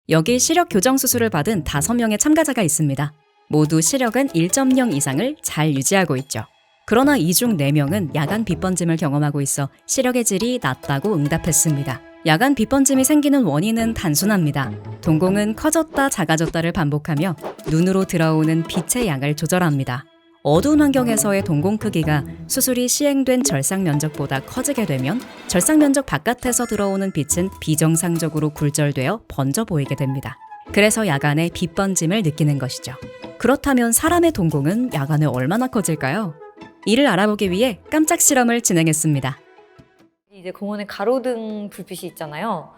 여기 시력 교정 수술을 받은 5명의 참가자가 있습니다. 모두 시력은 1.0 이상을 잘 유지하고 있죠. 그러나 이 중 4명은 야간 빛번짐을 경험하고 있어 시력의 질이 낮다고 응답했습니다. 야간 빛번짐이 생기는 원인은 단순합니다. 동공은 커졌다 작아졌다를 반복하며 눈으로 들어오는 빛의 양을 조절합니다. 어두운 환경에서의 동공 크기가 수술이 시행된 절상 면적보다 커지게 되면 절상 면적 바깥에서 들어오는 빛은 비정상적으로 굴절되어 번져 보이게 됩니다. 그래서 야간에 빛번짐을 느끼는 것이죠. 그렇다면 사람의 동공은 야간에 얼마나 커질까요? 이를 알아보기 위해 깜짝 실험을 진행했습니다. 이제 공원에 가로등 불빛이 있잖아요.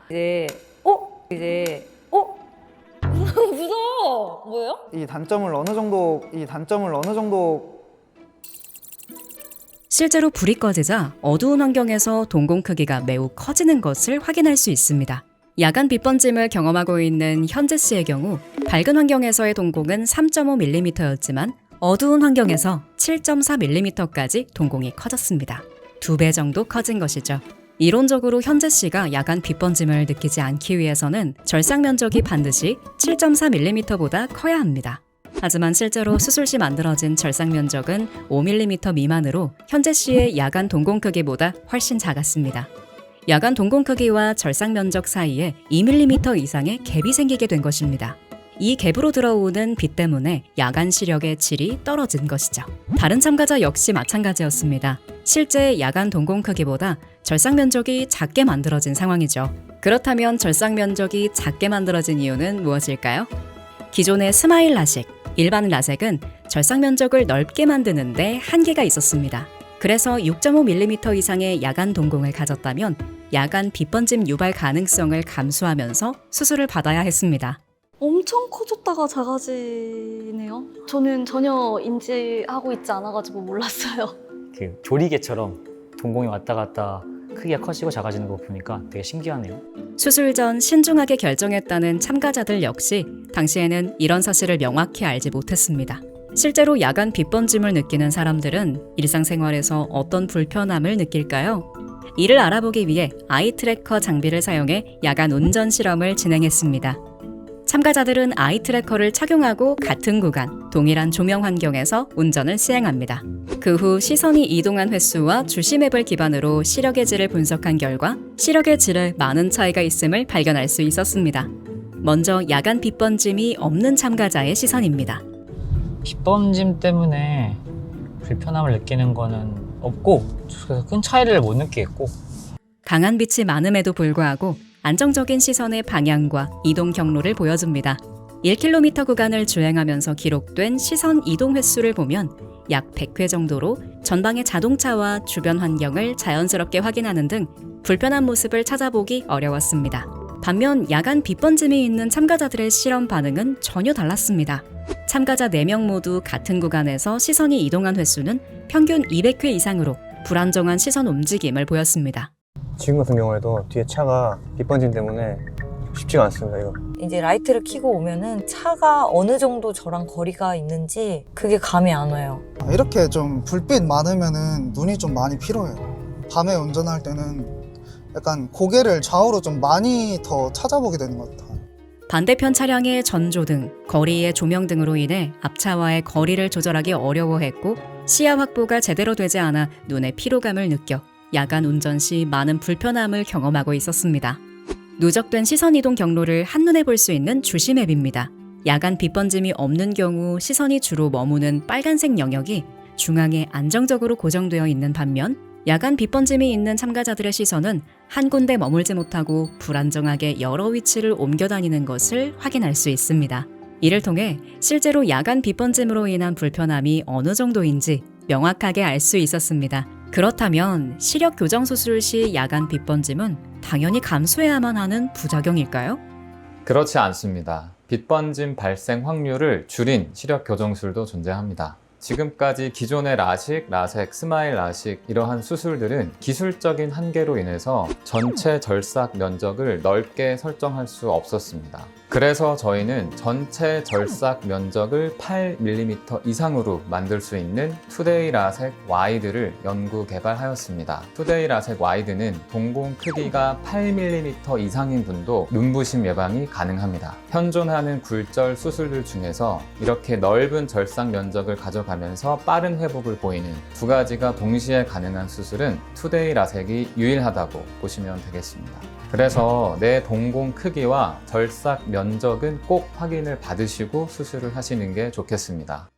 무서워. 뭐예요? 이 단점을 어느 정도 실제로 불이 꺼지자 어두운 환경에서 동공 크기가 매우 커지는 것을 확인할 수 있습니다. 야간 빛번짐을 경험하고 있는 현재 씨의 경우 밝은 환경에서의 동공은 3.5mm였지만 어두운 환경에서 7.4mm까지 동공이 커졌습니다. 2배 정도 커진 것이죠. 이론적으로 현재 씨가 야간 빛번짐을 느끼지 않기 위해서는 절상 면적이 반드시 7.4mm보다 커야 합니다. 하지만 실제로 수술 시 만들어진 절상 면적은 5mm 미만으로 현재 씨의 야간 동공 크기보다 훨씬 작았습니다. 야간 동공 크기와 절상 면적 사이에 2mm 이상의 갭이 생기게 된 것입니다. 이 갭으로 들어오는 빛 때문에 야간 시력의 질이 떨어진 것이죠. 다른 참가자 역시 마찬가지였습니다. 실제 야간 동공 크기보다 절상 면적이 작게 만들어진 상황이죠. 그렇다면 절상 면적이 작게 만들어진 이유는 무엇일까요? 기존의 스마일 라식, 일반 라섹은 절상 면적을 넓게 만드는데 한계가 있었습니다. 그래서 6.5mm 이상의 야간 동공을 가졌다면 야간 빛번짐 유발 가능성을 감수하면서 수술을 받아야 했습니다. 엄청 커졌다가 작아지네요. 저는 전혀 인지하고 있지 않아가지고 몰랐어요. 그 조리개처럼 동공이 왔다 갔다 크기가 커지고 작아지는 거 보니까 되게 신기하네요. 수술 전 신중하게 결정했다는 참가자들 역시 당시에는 이런 사실을 명확히 알지 못했습니다. 실제로 야간 빛번짐을 느끼는 사람들은 일상생활에서 어떤 불편함을 느낄까요? 이를 알아보기 위해 아이 트래커 장비를 사용해 야간 운전 실험을 진행했습니다. 참가자들은 아이 트래커를 착용하고 같은 구간, 동일한 조명 환경에서 운전을 시행합니다. 그 후 시선이 이동한 횟수와 주시맵을 기반으로 시력의 질을 분석한 결과 시력의 질에 많은 차이가 있음을 발견할 수 있었습니다. 먼저 야간 빛번짐이 없는 참가자의 시선입니다. 빛번짐 때문에 불편함을 느끼는 거는 없고 그래서 큰 차이를 못 느끼겠고 강한 빛이 많음에도 불구하고 안정적인 시선의 방향과 이동 경로를 보여줍니다. 1km 구간을 주행하면서 기록된 시선 이동 횟수를 보면 약 100회 정도로 전방의 자동차와 주변 환경을 자연스럽게 확인하는 등 불편한 모습을 찾아보기 어려웠습니다. 반면 야간 빛번짐이 있는 참가자들의 실험 반응은 전혀 달랐습니다. 참가자 4명 모두 같은 구간에서 시선이 이동한 횟수는 평균 200회 이상으로 불안정한 시선 움직임을 보였습니다. 지금 같은 경우에도 뒤에 차가 빛번짐 때문에 쉽지가 않습니다. 이거. 이제 라이트를 켜고 오면은 차가 어느 정도 저랑 거리가 있는지 그게 감이 안 와요. 이렇게 좀 불빛 많으면은 눈이 좀 많이 피로해요. 밤에 운전할 때는 약간 고개를 좌우로 좀 많이 더 찾아보게 되는 것 같아요. 반대편 차량의 전조등, 거리의 조명 등으로 인해 앞차와의 거리를 조절하기 어려워했고 시야 확보가 제대로 되지 않아 눈의 피로감을 느껴 야간 운전 시 많은 불편함을 경험하고 있었습니다. 누적된 시선 이동 경로를 한눈에 볼 수 있는 주시맵입니다. 야간 빛번짐이 없는 경우 시선이 주로 머무는 빨간색 영역이 중앙에 안정적으로 고정되어 있는 반면 야간 빛번짐이 있는 참가자들의 시선은 한 군데 머물지 못하고 불안정하게 여러 위치를 옮겨 다니는 것을 확인할 수 있습니다. 이를 통해 실제로 야간 빛번짐으로 인한 불편함이 어느 정도인지 명확하게 알 수 있었습니다. 그렇다면 시력 교정 수술 시 야간 빛번짐은 당연히 감수해야만 하는 부작용일까요? 그렇지 않습니다. 빛번짐 발생 확률을 줄인 시력 교정술도 존재합니다. 지금까지 기존의 라식, 라섹, 스마일 라식 이러한 수술들은 기술적인 한계로 인해서 전체 절삭 면적을 넓게 설정할 수 없었습니다. 그래서 저희는 전체 절삭 면적을 8mm 이상으로 만들 수 있는 투데이 라섹 와이드를 연구 개발하였습니다. 투데이 라섹 와이드는 동공 크기가 8mm 이상인 분도 눈부심 예방이 가능합니다. 현존하는 굴절 수술들 중에서 이렇게 넓은 절삭 면적을 가져가면서 빠른 회복을 보이는 두 가지가 동시에 가능한 수술은 투데이 라섹이 유일하다고 보시면 되겠습니다. 그래서 내 동공 크기와 절삭 면적은 꼭 확인을 받으시고 수술을 하시는 게 좋겠습니다.